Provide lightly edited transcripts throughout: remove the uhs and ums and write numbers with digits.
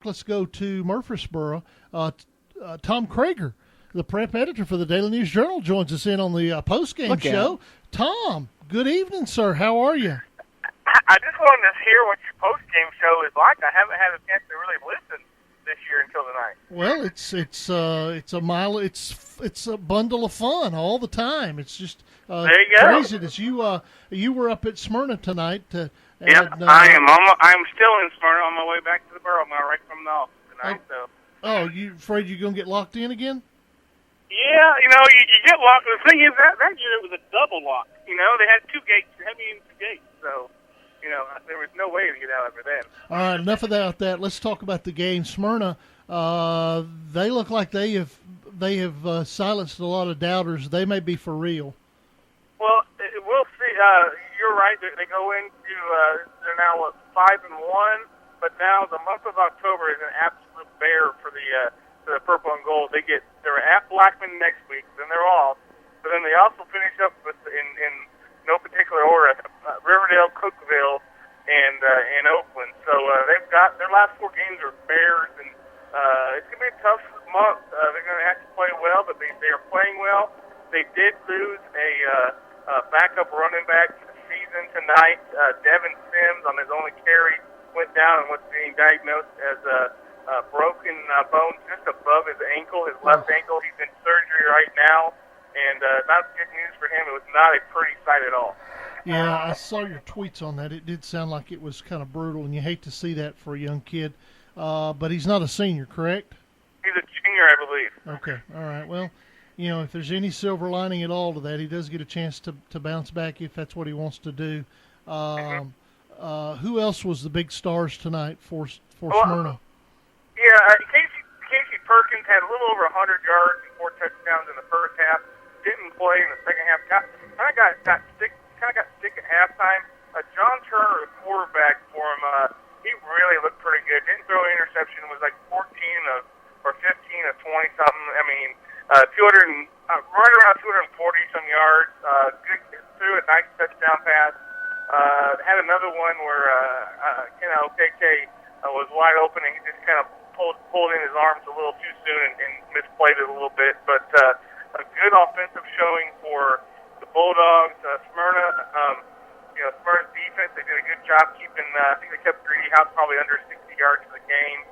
let's go to Murfreesboro. Tom Kreager, the prep editor for the Daily News Journal, joins us in on the post-game show. Tom, good evening, sir. How are you? I just wanted to hear what your post-game show is like. I haven't had a chance to really listen this year until tonight. Well, it's a bundle of fun all the time. It's just there you go. craziness. You were up at Smyrna tonight. I am. I'm still in Smyrna on my way back to the borough. I'm right from the office tonight. Oh, you afraid you're gonna get locked in again? Yeah, you get locked. The thing is that year it was a double lock. They had two gates. They had me in two gates, so. There was no way to get out of it then. All right, enough about that. Let's talk about the game. Smyrna, they look like they have silenced a lot of doubters. They may be for real. Well, we'll see. You're right. They go into they're now 5-1, but now the month of October is an absolute bear for the purple and gold. They're at Blackman next week, then they're off, but then they also finish up with in no particular order, Riverdale, Cookeville, and Oakland. So they've got their last four games are Bears, and it's going to be a tough month. They're going to have to play well, but they are playing well. They did lose a backup running back to the season tonight. Devin Sims, on his only carry, went down and was being diagnosed as a broken bone just above his ankle, his left ankle. He's in surgery right now. And not good news for him. It was not a pretty sight at all. Yeah, I saw your tweets on that. It did sound like it was kind of brutal, and you hate to see that for a young kid. But he's not a senior, correct? He's a junior, I believe. Okay, all right. Well, if there's any silver lining at all to that, he does get a chance to bounce back if that's what he wants to do. Who else was the big stars tonight for Smyrna? Yeah, Casey Perkins had a little over 100 yards and 4 touchdowns in the first half. Didn't play in the second half. Kind of got sick at halftime. John Turner, the quarterback for him, he really looked pretty good. Didn't throw an interception. It was like 14 or 15 of 20 something. I mean, 200 right around 240 some yards. Good, threw a nice touchdown pass. Had another one where OKK was wide open and he just kind of pulled in his arms a little too soon and misplayed it a little bit, but. A good offensive showing for the Bulldogs. Smyrna's defense, they did a good job keeping, I think they kept Greedy House probably under 60 yards for the game.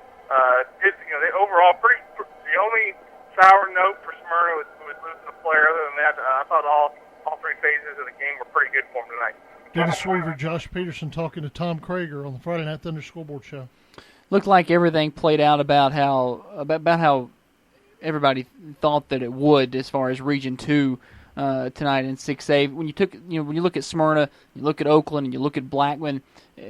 They overall the only sour note for Smyrna was losing a player. Other than that, I thought all three phases of the game were pretty good for them tonight. Dennis Weaver, Josh Peterson talking to Tom Kreager on the Friday Night Thunder Scoreboard Show. Looked like everything played out about how everybody thought that it would as far as Region 2 tonight in 6A. When you look at Smyrna, you look at Oakland, and you look at Blackman,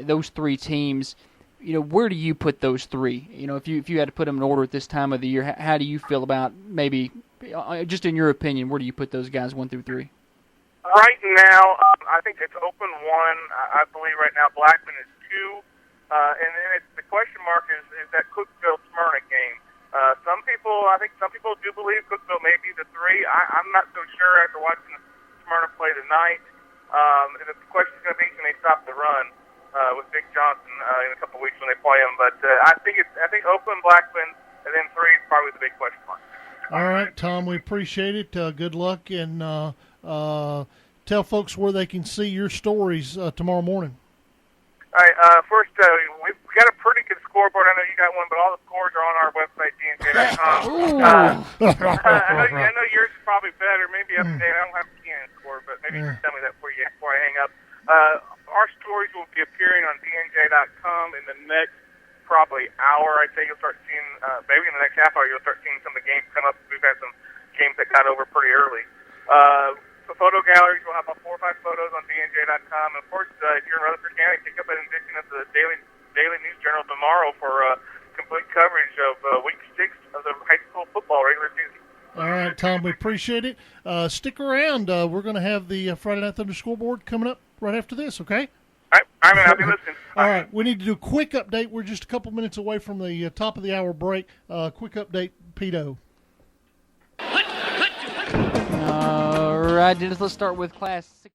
those three teams, where do you put those three? If you had to put them in order at this time of the year, how do you feel about maybe, just in your opinion, where do you put those guys 1 through 3? Right now, I think it's Oakland 1. I believe right now Blackman is 2. And then the question mark is that Cookeville-Smyrna game. I think some people do believe Cookeville may be the 3. I'm not so sure after watching Smyrna play tonight. And the question is going to be, can they stop the run with Vic Johnson in a couple weeks when they play him? But I think Oakland, Blackman, and then 3 is probably the big question mark. All right, Tom, we appreciate it. Good luck, and tell folks where they can see your stories tomorrow morning. All right, first, we've got a pretty good scoreboard. I know you got one, but all the scores are on our website, DNJ.com. I know yours is probably better. Maybe up to date. I don't have a Kenan score, but maybe you can tell me that before I hang up. Our stories will be appearing on DNJ.com in the next probably hour. I'd say you'll start seeing, maybe in the next half hour, you'll start seeing some of the games come up. We've had some games that got over pretty early. The photo galleries will have about 4 or 5 photos on DNJ.com. And of course, if you're in Rutherford County, pick up an edition of the Daily News Journal tomorrow for complete coverage of Week 6 of the high school football regular season. All right, Tom, we appreciate it. Stick around. We're going to have the Friday Night Thunder Scoreboard coming up right after this, okay? All right, I'll be listening. All right, we need to do a quick update. We're just a couple minutes away from the top of the hour break. Quick update, Pito. All right, Dennis, let's start with Class 6.